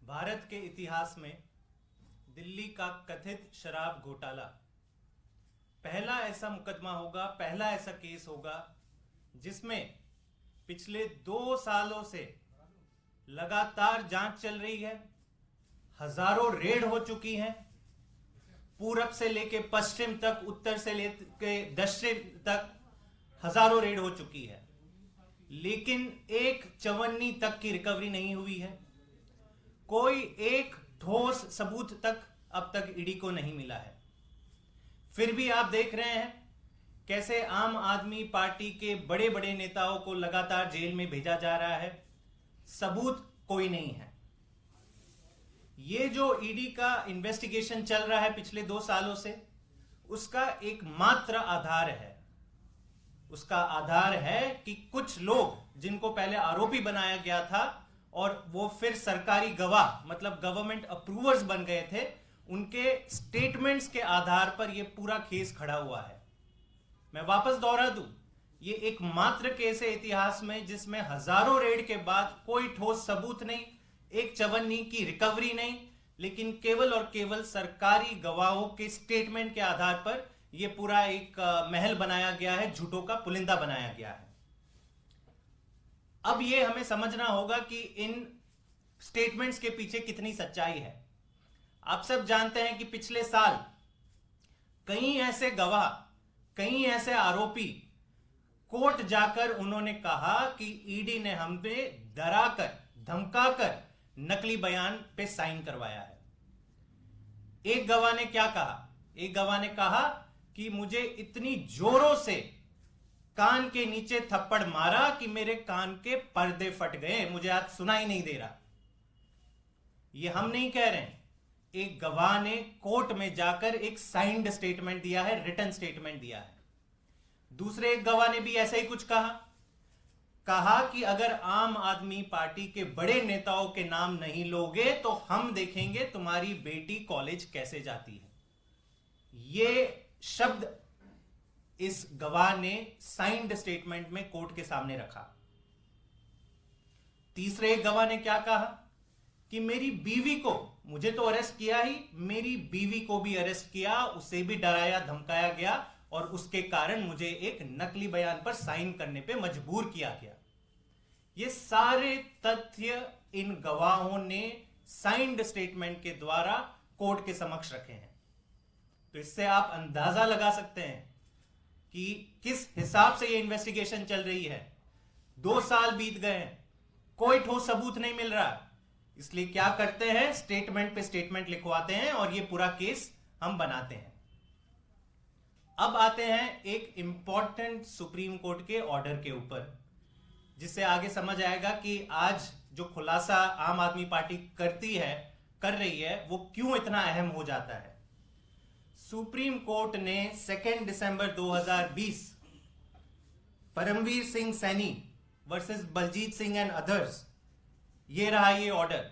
भारत के इतिहास में दिल्ली का कथित शराब घोटाला पहला ऐसा मुकदमा होगा, पहला ऐसा केस होगा जिसमें पिछले 2 सालों से लगातार जांच चल रही है। हजारों रेड हो चुकी हैं, पूरब से लेके पश्चिम तक, उत्तर से लेके दक्षिण तक हजारों रेड हो चुकी है, लेकिन एक चवन्नी तक की रिकवरी नहीं हुई है। कोई एक ठोस सबूत तक अब तक ईडी को नहीं मिला है। फिर भी आप देख रहे हैं कैसे आम आदमी पार्टी के बड़े बड़े नेताओं को लगातार जेल में भेजा जा रहा है, सबूत कोई नहीं है। ये जो ईडी का इन्वेस्टिगेशन चल रहा है पिछले 2 सालों से, उसका एकमात्र आधार है। उसका आधार है कि कुछ लोग जिनको पहले आरोपी बनाया गया था और वो फिर सरकारी गवाह मतलब गवर्नमेंट अप्रूवर्स बन गए थे, उनके स्टेटमेंट्स के आधार पर यह पूरा केस खड़ा हुआ है। मैं वापस दोहरा दूं, ये एकमात्र केस है इतिहास में जिसमें हजारों रेड के बाद कोई ठोस सबूत नहीं, एक चवन्नी की रिकवरी नहीं, लेकिन केवल और केवल सरकारी गवाहों के स्टेटमेंट के आधार पर यह पूरा एक महल बनाया गया है, झूठों का पुलिंदा बनाया गया है। अब यह हमें समझना होगा कि इन स्टेटमेंट्स के पीछे कितनी सच्चाई है। आप सब जानते हैं कि पिछले साल कई ऐसे गवाह, कई ऐसे आरोपी कोर्ट जाकर उन्होंने कहा कि ईडी ने हमें डराकर धमकाकर नकली बयान पे साइन करवाया है। एक गवाह ने क्या कहा? एक गवाह ने कहा कि मुझे इतनी जोरों से कान के नीचे थप्पड़ मारा कि मेरे कान के पर्दे फट गए, मुझे आज सुनाई नहीं दे रहा। यह हम नहीं कह रहे हैं, एक गवाह ने कोर्ट में जाकर एक साइंड स्टेटमेंट दिया है, रिटन स्टेटमेंट दिया है। दूसरे एक गवाह ने भी ऐसा ही कुछ कहा कि अगर आम आदमी पार्टी के बड़े नेताओं के नाम नहीं लोगे तो हम देखेंगे तुम्हारी बेटी कॉलेज कैसे जाती है। ये शब्द इस गवाह ने साइंड स्टेटमेंट में कोर्ट के सामने रखा। तीसरे एक गवाह ने क्या कहा कि मेरी बीवी को, मुझे तो अरेस्ट किया ही, मेरी बीवी को भी अरेस्ट किया, उसे भी डराया धमकाया गया और उसके कारण मुझे एक नकली बयान पर साइन करने पे मजबूर किया गया। ये सारे तथ्य इन गवाहों ने साइंड स्टेटमेंट के द्वारा कोर्ट के समक्ष रखे हैं। तो इससे आप अंदाजा लगा सकते हैं कि किस हिसाब से ये इन्वेस्टिगेशन चल रही है। 2 साल बीत गए हैं, कोई ठोस सबूत नहीं मिल रहा, इसलिए क्या करते हैं, स्टेटमेंट पे स्टेटमेंट लिखवाते हैं और ये पूरा केस हम बनाते हैं। अब आते हैं एक इंपॉर्टेंट सुप्रीम कोर्ट के ऑर्डर के ऊपर, जिससे आगे समझ आएगा कि आज जो खुलासा आम आदमी पार्टी कर रही है वो क्यों इतना अहम हो जाता है। सुप्रीम कोर्ट ने 2 दिसंबर 2020 Paramvir Singh Saini versus Baljeet Singh and others, ये रहा ये order.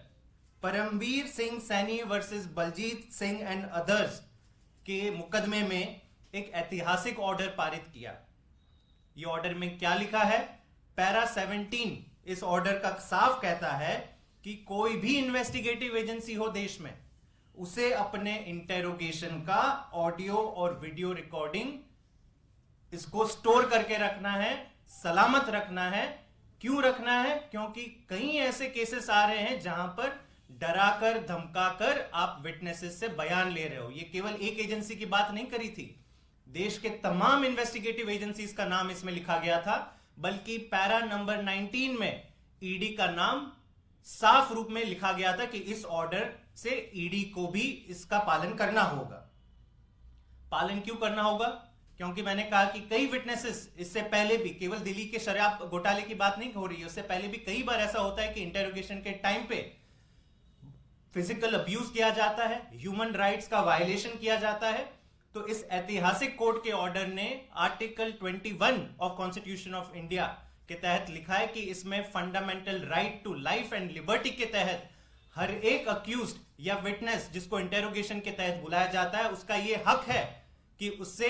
Paramvir Singh Saini versus Baljeet Singh and others के मुकदमे में एक ऐतिहासिक ऑर्डर पारित किया। ये ऑर्डर में क्या लिखा है? पैरा 17 इस ऑर्डर का साफ कहता है कि कोई भी इन्वेस्टिगेटिव एजेंसी हो देश में, उसे अपने इंटेरोगेशन का ऑडियो और वीडियो रिकॉर्डिंग इसको स्टोर करके रखना है, सलामत रखना है। क्यों रखना है? क्योंकि कई ऐसे केसेस आ रहे हैं जहां पर डराकर धमकाकर आप विटनेसेस से बयान ले रहे हो। ये केवल एक एजेंसी की बात नहीं करी थी, देश के तमाम इन्वेस्टिगेटिव एजेंसीज का नाम इसमें लिखा गया था, बल्कि पैरा नंबर 19 में ईडी का नाम साफ रूप में लिखा गया था कि इस ऑर्डर से ईडी को भी इसका पालन करना होगा। पालन क्यों करना होगा? क्योंकि मैंने कहा कि कई विटनेसेस इससे पहले भी, केवल दिल्ली के शराब घोटाले की बात नहीं हो रही है, उससे पहले भी कई बार ऐसा होता है कि इंटेरोगेशन के टाइम पे फिजिकल अब्यूज किया जाता है, ह्यूमन राइट्स का वायलेशन किया जाता है। तो इस ऐतिहासिक कोर्ट के ऑर्डर ने article 21 of constitution of India के तहत लिखा है कि इसमें fundamental right to life and liberty के तहत हर एक अक्यूज्ड या विटनेस जिसको इंटेरोगेशन के तहत बुलाया जाता है, उसका यह हक है कि उससे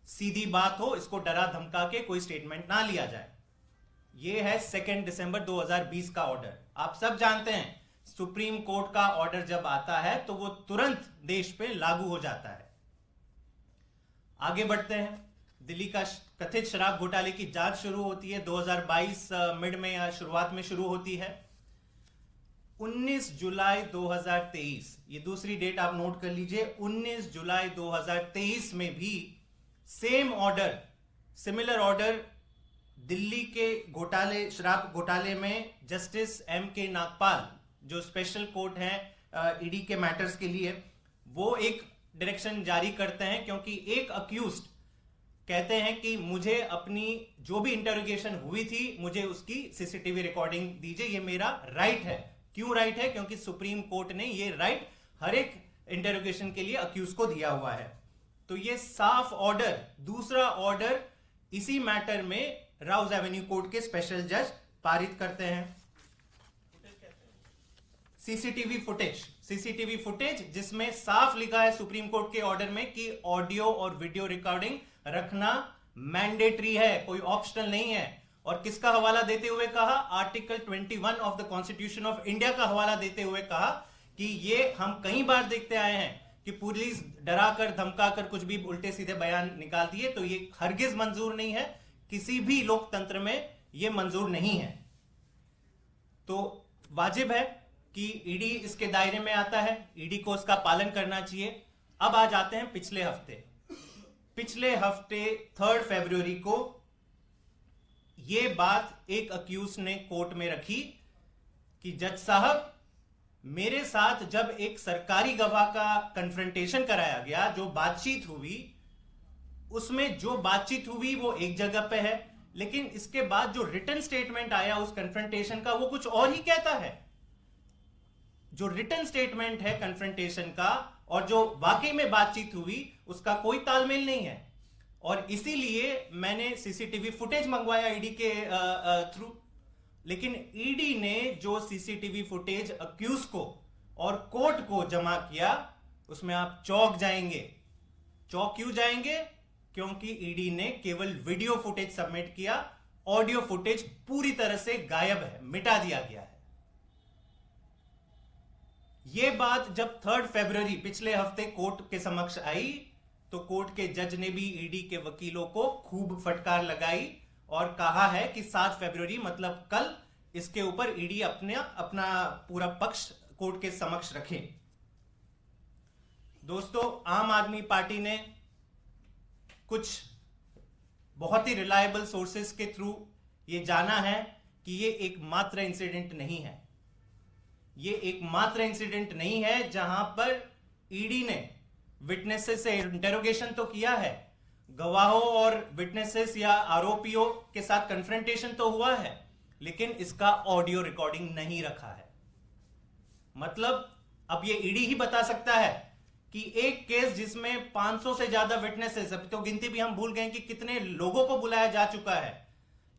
सीधी बात हो, इसको डरा धमका के कोई स्टेटमेंट ना लिया जाए। यह है 2 दिसंबर 2020 का ऑर्डर। आप सब जानते हैं सुप्रीम कोर्ट का ऑर्डर जब आता है तो वो तुरंत देश पे लागू हो जाता है। आगे बढ़ते हैं। दिल्ली का कथित शराब घोटाले की जांच शुरू होती है 2022 मिड में या शुरुआत में शुरू होती है। 19 जुलाई 2023, ये दूसरी डेट आप नोट कर लीजिए, 19 जुलाई 2023 में भी same order, similar order Delhi के घोटाले, शराब घोटाले में जस्टिस M.K. नागपाल, जो स्पेशल कोर्ट है ईडी के मैटर्स के लिए, वो एक डायरेक्शन जारी करते हैं, क्योंकि एक अक्यूज्ड कहते हैं कि मुझे अपनी जो भी इंटरोगेशन हुई थी, मुझे उसकी सीसीटीवी रिकॉर्डिंग दीजिए, ये मेरा राइट है। क्यों राइट है? क्योंकि सुप्रीम कोर्ट ने ये राइट हर एक इंटरोगेशन के लिए अक्यूज को दिया हुआ है। तो ये साफ ऑर्डर, दूसरा ऑर्डर इसी मैटर में राउज एवेन्यू कोर्ट के स्पेशल जज पारित करते हैं। सीसीटीवी फुटेज जिसमें साफ लिखा है सुप्रीम कोर्ट के ऑर्डर में कि ऑडियो और वीडियो रिकॉर्डिंग रखना मैंडेटरी है, कोई ऑप्शनल नहीं है। और किसका हवाला देते हुए कहा? Article 21 of the constitution of India का हवाला देते हुए कहा कि ये हम कई बार देखते आए हैं कि पुलिस डराकर धमकाकर कुछ भी उल्टे सीधे बयान निकालती है, तो ये हरगिज मंजूर नहीं है, किसी भी लोकतंत्र में ये मंजूर नहीं है। तो वाजिब है कि ईडी इसके दायरे में आता है, ईडी को उसका पालन करना चाहिए। अब आ जाते हैं पिछले हफ्ते 3 फरवरी को यह बात एक अक्यूज ने कोर्ट में रखी कि जज साहब, मेरे साथ जब एक सरकारी गवाह का कन्फ्रंटेशन कराया गया, जो बातचीत हुई, उसमें जो बातचीत हुई वो एक जगह पे है, लेकिन इसके बाद जो रिटन स्टेटमेंट आया उस कन्फ्रंटेशन का, वो कुछ और ही कहता है। जो रिटन स्टेटमेंट है कन्फ्रंटेशन का और जो वाकई में बातचीत हुई, उसका कोई तालमेल नहीं है। और इसीलिए मैंने सीसीटीवी फुटेज मंगवाया ईडी के थ्रू। लेकिन ईडी ने जो सीसीटीवी फुटेज अक्यूज को और कोर्ट को जमा किया, उसमें आप चौंक जाएंगे। चौंक क्यों जाएंगे? क्योंकि ईडी ने केवल वीडियो फुटेज सबमिट किया, ऑडियो फुटेज पूरी तरह से गायब है, मिटा दिया गया है। यह बात जब 3 फरवरी पिछले हफ्ते कोर्ट के समक्ष आई, तो कोर्ट के जज ने भी ईडी के वकीलों को खूब फटकार लगाई और कहा है कि 7 फरवरी मतलब कल इसके ऊपर ईडी अपना पूरा पक्ष कोर्ट के समक्ष रखे। दोस्तों, आम आदमी पार्टी ने कुछ बहुत ही रिलायबल सोर्सेस के थ्रू ये जाना है कि ये एकमात्र इंसिडेंट नहीं है। ये एकमात्र इंसिडेंट नहीं है जहां पर ईडी ने विटनेसेस से इंटेरोगेशन तो किया है, गवाहों और विटनेसेस या आरोपियों के साथ कन्फ्रंटेशन तो हुआ है, लेकिन इसका ऑडियो रिकॉर्डिंग नहीं रखा है। मतलब अब ये ईडी ही बता सकता है कि एक केस जिसमें 500 से ज्यादा विटनेसेस, अभी तो गिनती भी हम भूल गए कि कितने लोगों को बुलाया जा चुका है,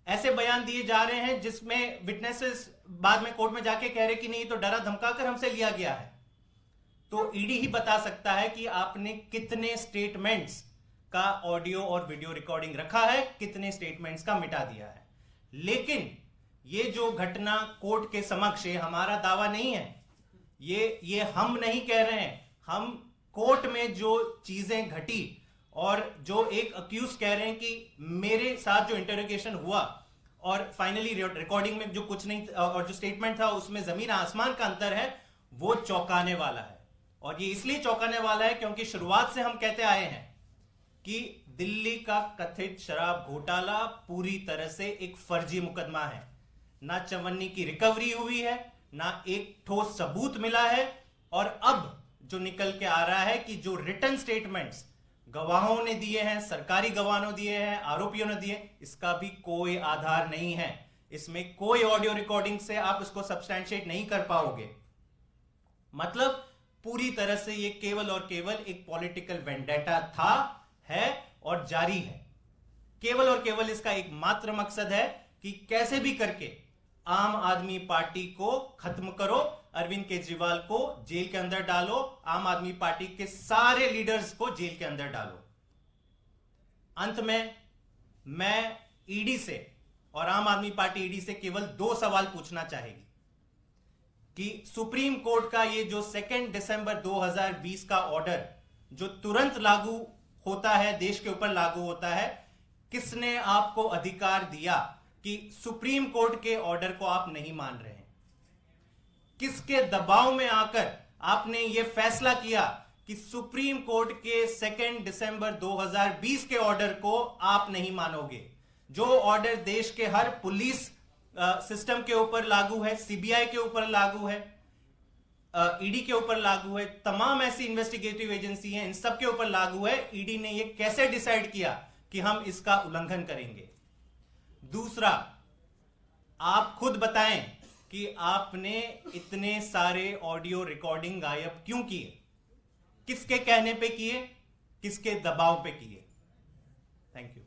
ऐसे बयान दिए जा रहे हैं जिसमें विटनेसेस बाद में कोर्ट में जाके कह रहे कि नहीं, तो डरा धमकाकर हमसे लिया गया है। तो ईडी ही बता सकता है कि आपने कितने स्टेटमेंट्स का ऑडियो और वीडियो रिकॉर्डिंग रखा है, कितने स्टेटमेंट्स का मिटा दिया है। लेकिन ये जो घटना कोर्ट के समक्ष, ये हमारा दावा नहीं है, ये हम नहीं कह रहे हैं, हम कोर्ट में जो चीजें घटी और जो एक अक्यूज कह रहे हैं कि मेरे साथ जो इंटरोगेशन हुआ और फाइनली रिकॉर्डिंग में जो कुछ नहीं और जो स्टेटमेंट था उसमें जमीन आसमान का अंतर है, वो चौंकाने वाला है। और ये इसलिए चौंकाने वाला है क्योंकि शुरुआत से हम कहते आए हैं कि दिल्ली का कथित शराब घोटाला पूरी तरह से एक फर्जी मुकदमा है। ना चवन्नी की रिकवरी हुई है, ना एक ठोस सबूत मिला है, और अब जो निकल के आ रहा है कि जो रिटन स्टेटमेंट्स गवाहों ने दिए हैं, सरकारी गवाहों ने दिए हैं, आरोपियों ने दिए, इसका भी कोई आधार नहीं है। इसमें कोई ऑडियो रिकॉर्डिंग से आप इसको सब्सटैंशिएट नहीं कर पाओगे। मतलब पूरी तरह से ये केवल और केवल एक पॉलिटिकल वेंडेटा था, है और जारी है। केवल और केवल इसका एक मात्र मकसद है कि कैसे भी करके आम आदमी पार्टी को खत्म करो, अरविंद केजरीवाल को जेल के अंदर डालो, आम आदमी पार्टी के सारे लीडर्स को जेल के अंदर डालो। अंत में मैं ईडी से और आम आदमी पार्टी ईडी से केवल 2 सवाल पूछना चाहेगी कि सुप्रीम कोर्ट का ये जो 2 दिसंबर 2020 का ऑर्डर जो तुरंत लागू होता है, देश के ऊपर लागू होता है, किसने आपको अधिकार दिया कि सुप्रीम कोर्ट के ऑर्डर को आप नहीं मान रहे हैं? किसके दबाव में आकर आपने यह फैसला किया कि सुप्रीम कोर्ट के 2 दिसंबर 2020 के ऑर्डर को आप नहीं मानोगे, जो ऑर्डर देश के हर पुलिस सिस्टम के ऊपर लागू है, सीबीआई के ऊपर लागू है, ईडी के ऊपर लागू है, तमाम ऐसी इन्वेस्टिगेटिव एजेंसी हैं, इन सब के ऊपर लागू है। ईडी ने यह कैसे डिसाइड किया कि हम इसका उल्लंघन करेंगे? दूसरा, आप खुद बताएं कि आपने इतने सारे ऑडियो रिकॉर्डिंग गायब क्यों किए? किसके कहने पे किए? किसके दबाव पे किए? Thank you.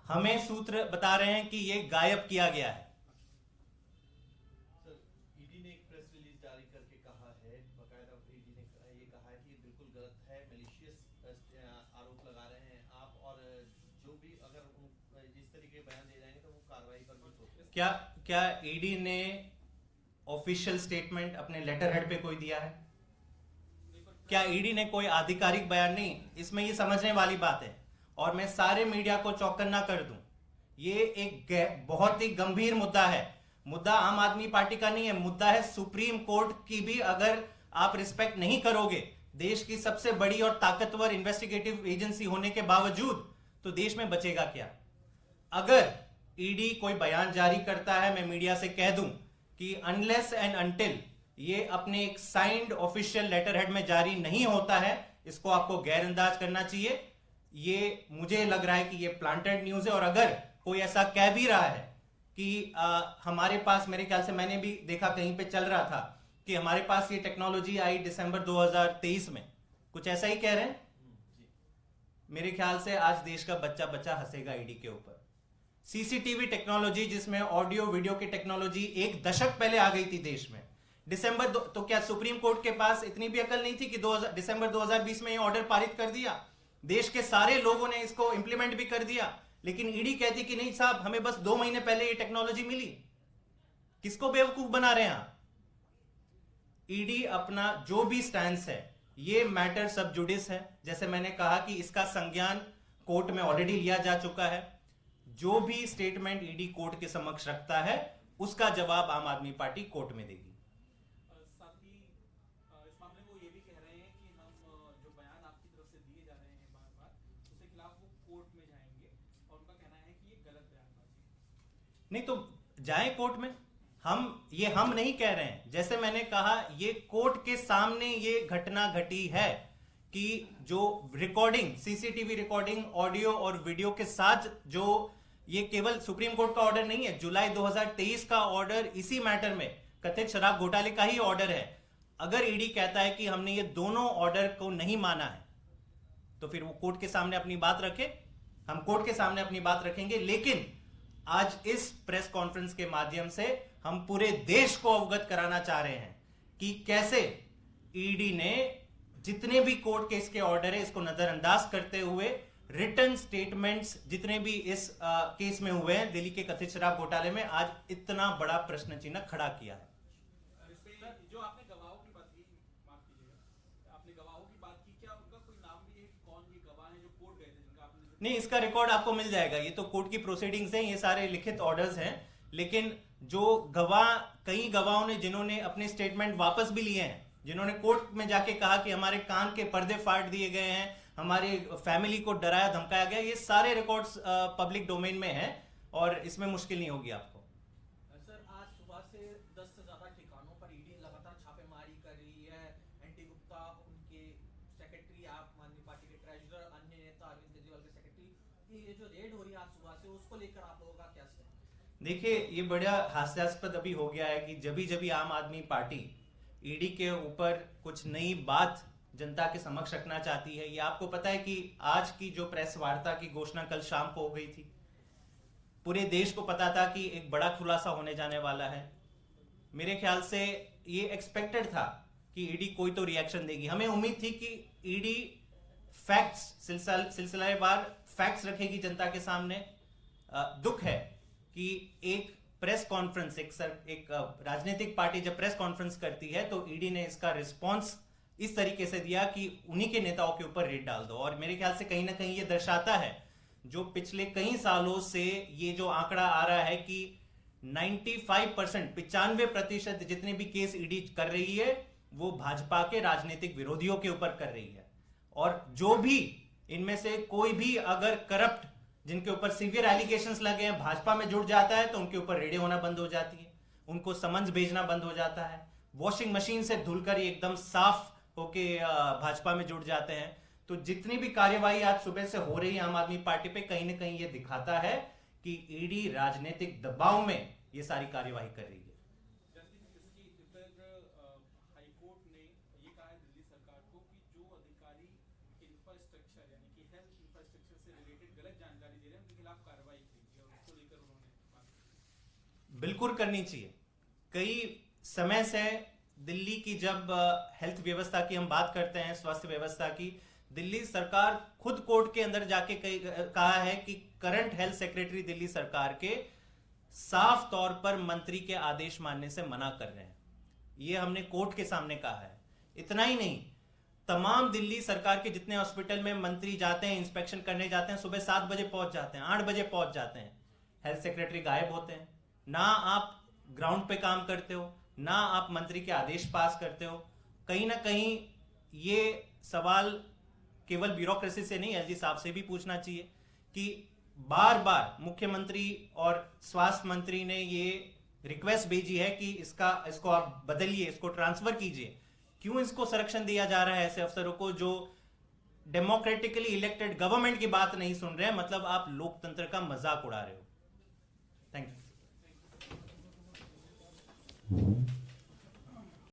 हमें सूत्र बता रहे हैं कि यह गायब किया गया है। सर, ईडी ने एक प्रेस रिलीज जारी करके कहा है, बकायदा ईडी ने ये कहा है कि ये बिल्कुल गलत है, मैलिशियस आरोप लगा रहे हैं आप, और जो भी अगर जिस तरीके बयान दे जाएंगे तो वो कार्रवाई पर भी सोच। क्या ईडी ने ऑफिशियल स्टेटमेंट अपने लेटर हेड पे कोई दिया है? क्या ईडी ने कोई आधिकारिक बयान? नहीं। इसमें ये समझने वाली बात है, और मैं सारे मीडिया को चौकन्ना कर दूं, ये एक बहुत ही गंभीर मुद्दा है। मुद्दा आम आदमी पार्टी का नहीं है, मुद्दा है सुप्रीम कोर्ट की भी अगर आप रिस्पेक्ट नहीं करोगे, देश की सबसे बड़ी और ताकतवर इन्वेस्टिगेटिव एजेंसी होने के बावजूद, तो देश में बचेगा क्या? अगर ईडी कोई बयान जारी करता है, मैं मीडिया से कह दूं कि अनलेस एंड अनटिल ये अपने एक साइंड ऑफिशियल लेटर हेड में जारी नहीं होता है, इसको आपको गैरअंदाज करना चाहिए। ये मुझे लग रहा है कि ये प्लांटेड न्यूज है, और अगर कोई ऐसा कह भी रहा है कि हमारे पास, मेरे ख्याल से मैंने भी देखा कहीं पे चल रहा था कि हमारे पास ये टेक्नोलॉजी आई दिसंबर 2023 में, कुछ ऐसा ही कह रहे हैं। मेरे ख्याल से आज देश का बच्चा बच्चा हंसेगा ईडी के ऊपर। सीसीटीवी टेक्नोलॉजी, जिसमें ऑडियो वीडियो की टेक्नोलॉजी 1 दशक पहले आ गई थी देश में, तो क्या सुप्रीम कोर्ट के पास इतनी भी अकल नहीं थी कि दिसंबर 2020 में ये ऑर्डर पारित कर दिया? देश के सारे लोगों ने इसको इंप्लीमेंट भी कर दिया, लेकिन ईडी कहती कि नहीं साहब, हमें बस 2 महीने पहले ये टेक्नोलॉजी मिली। किसको बेवकूफ बना रहे हैं आप? ईडी अपना जो भी स्टैंस है, ये मैटर सब जुडिस है। जैसे मैंने कहा कि इसका संज्ञान कोर्ट में ऑलरेडी लिया जा चुका है। जो भी स्टेटमेंट ईडी कोर्ट के समक्ष रखता है, उसका जवाब आम आदमी पार्टी कोर्ट में देगी। नहीं तो जाए कोर्ट में। हम नहीं कह रहे हैं, जैसे मैंने कहा, ये कोर्ट के सामने ये घटना घटी है कि जो रिकॉर्डिंग, सीसीटीवी रिकॉर्डिंग, ऑडियो और वीडियो के साथ, जो ये केवल सुप्रीम कोर्ट का ऑर्डर नहीं है, जुलाई 2023 का ऑर्डर इसी मैटर में कथित शराब घोटाले का ही ऑर्डर है। अगर ईडी कहता है कि हमने ये दोनों ऑर्डर को नहीं माना है, तो फिर वो कोर्ट के सामने अपनी बात रखे, हम कोर्ट के सामने अपनी बात रखेंगे। लेकिन आज इस प्रेस कॉन्फ्रेंस के माध्यम से हम पूरे देश को अवगत कराना चाह रहे हैं कि कैसे ईडी ने जितने भी कोर्ट केस के ऑर्डर है, इसको नजरअंदाज करते हुए रिटन स्टेटमेंट्स जितने भी इस केस में हुए हैं, दिल्ली के कथित शराब घोटाले में, आज इतना बड़ा प्रश्न चिन्ह खड़ा किया है। जो आपने गवाहों की बात की, माफ कीजिएगा, आपने गवाहों की बात की, क्या उनका कोई नाम भी है कि कौन ये गवाह है जो कोर्ट गए थे, जिनका आपने? नहीं, इसका रिकॉर्ड आपको मिल जाएगा। ये तो कोर्ट की प्रोसीडिंग्स हैं, ये सारे लिखित ऑर्डर्स हैं। लेकिन जो गवाह, कई गवाहों ने जिन्होंने अपने स्टेटमेंट वापस भी लिए हैं, जिन्होंने कोर्ट में जाके कहा कि हमारे कान के पर्दे फाड़ दिए गए हैं, हमारी फैमिली को डराया धमकाया गया, ये सारे रिकॉर्ड्स पब्लिक डोमेन में हैं और इसमें मुश्किल नहीं होगी आपको। सर, आज सुबह से 10 से ज्यादा ठिकानों पर ईडी लगातार छापेमारी कर रही है। एनटी गुप्ता, उनके सेक्रेटरी, आप आदमी पार्टी के ट्रेजरर, अन्य नेता अरविंद केजरीवाल के सेक्रेटरी, ये जो रेड हो रही है आज सुबह से, उसको लेकर आप लोगों का क्या है? देखिए, ये बड़ा हास्यास्पद अभी हो गया है कि जब भी आम आदमी पार्टी ईडी के ऊपर कुछ नई बात जनता के समक्ष रखना चाहती है। ये आपको पता है कि आज की जो प्रेस वार्ता की घोषणा कल शाम को हो गई थी, पूरे देश को पता था कि एक बड़ा खुलासा होने जाने वाला है। मेरे ख्याल से ये एक्सपेक्टेड था कि ईडी कोई तो रिएक्शन देगी। हमें उम्मीद थी कि ईडी फैक्ट्स, सिलसिलेवार फैक्ट्स रखेगी जनता के सामने। दुख है कि एक प्रेस कॉन्फ्रेंस, एक राजनीतिक पार्टी जब प्रेस कॉन्फ्रेंस करती है तो ईडी ने इसका रिस्पॉन्स इस तरीके से दिया कि उन्हीं के नेताओं के ऊपर रेड डाल दो। और मेरे ख्याल से कहीं ना कहीं ये दर्शाता है जो पिछले कई सालों से ये जो आंकड़ा आ रहा है कि 95% जितने भी केस ईडी कर रही है वो भाजपा के राजनीतिक विरोधियों के ऊपर कर रही है। और जो भी इनमें से कोई भी अगर करप्ट, जिनके ऊपर सीवियर एलिगेशंस लगे हैं, भाजपा में जुड़ जाता है तो उनके ऊपर रेडें होना बंद हो जाती है, उनको समन्स भेजना बंद हो जाता है। वॉशिंग मशीन से धुलकर एकदम साफ होके भाजपा में जुड़ जाते हैं। तो जितनी भी कार्यवाही आज सुबह से हो रही है आम आदमी पार्टी पे, कहीं ना कहीं ये दिखाता है कि ईडी राजनीतिक दबाव में ये सारी कार्यवाही कर रही है। हाईकोर्ट ने ये कहा है दिल्ली सरकार को कि जो अधिकारी इंफ्रास्ट्रक्चर यानी कि हेल्थ इंफ्रास्ट्रक्चर से रिलेटेड गलत जानकारी दे रहे हैं उनके खिलाफ कार्रवाई कीजिए, और उसको लेकर उन्होंने बात की। बिल्कुल करनी चाहिए। कई समय से दिल्ली की जब हेल्थ व्यवस्था की हम बात करते हैं, स्वास्थ्य व्यवस्था की, दिल्ली सरकार खुद कोर्ट के अंदर जाके कहा है कि करंट हेल्थ सेक्रेटरी दिल्ली सरकार के साफ तौर पर मंत्री के आदेश मानने से मना कर रहे हैं। ये हमने कोर्ट के सामने कहा है। इतना ही नहीं, तमाम दिल्ली सरकार के जितने हॉस्पिटल में मंत्री जाते हैं, इंस्पेक्शन करने जाते हैं, सुबह 7 बजे पहुंच जाते हैं, 8 बजे पहुंच जाते हैं, हेल्थ सेक्रेटरी गायब होते हैं। ना आप ग्राउंड पे काम करते हो, ना आप मंत्री के आदेश पास करते हो। कहीं ना कहीं ये सवाल केवल ब्यूरोक्रेसी से नहीं, एलजी साहब से भी पूछना चाहिए कि बार बार मुख्यमंत्री और स्वास्थ्य मंत्री ने ये रिक्वेस्ट भेजी है कि इसको आप बदलिए, इसको ट्रांसफर कीजिए। क्यों इसको संरक्षण दिया जा रहा है ऐसे अफसरों को जो डेमोक्रेटिकली इलेक्टेड गवर्नमेंट की बात नहीं सुन रहे हैं? मतलब आप लोकतंत्र का मजाक उड़ा रहे हो।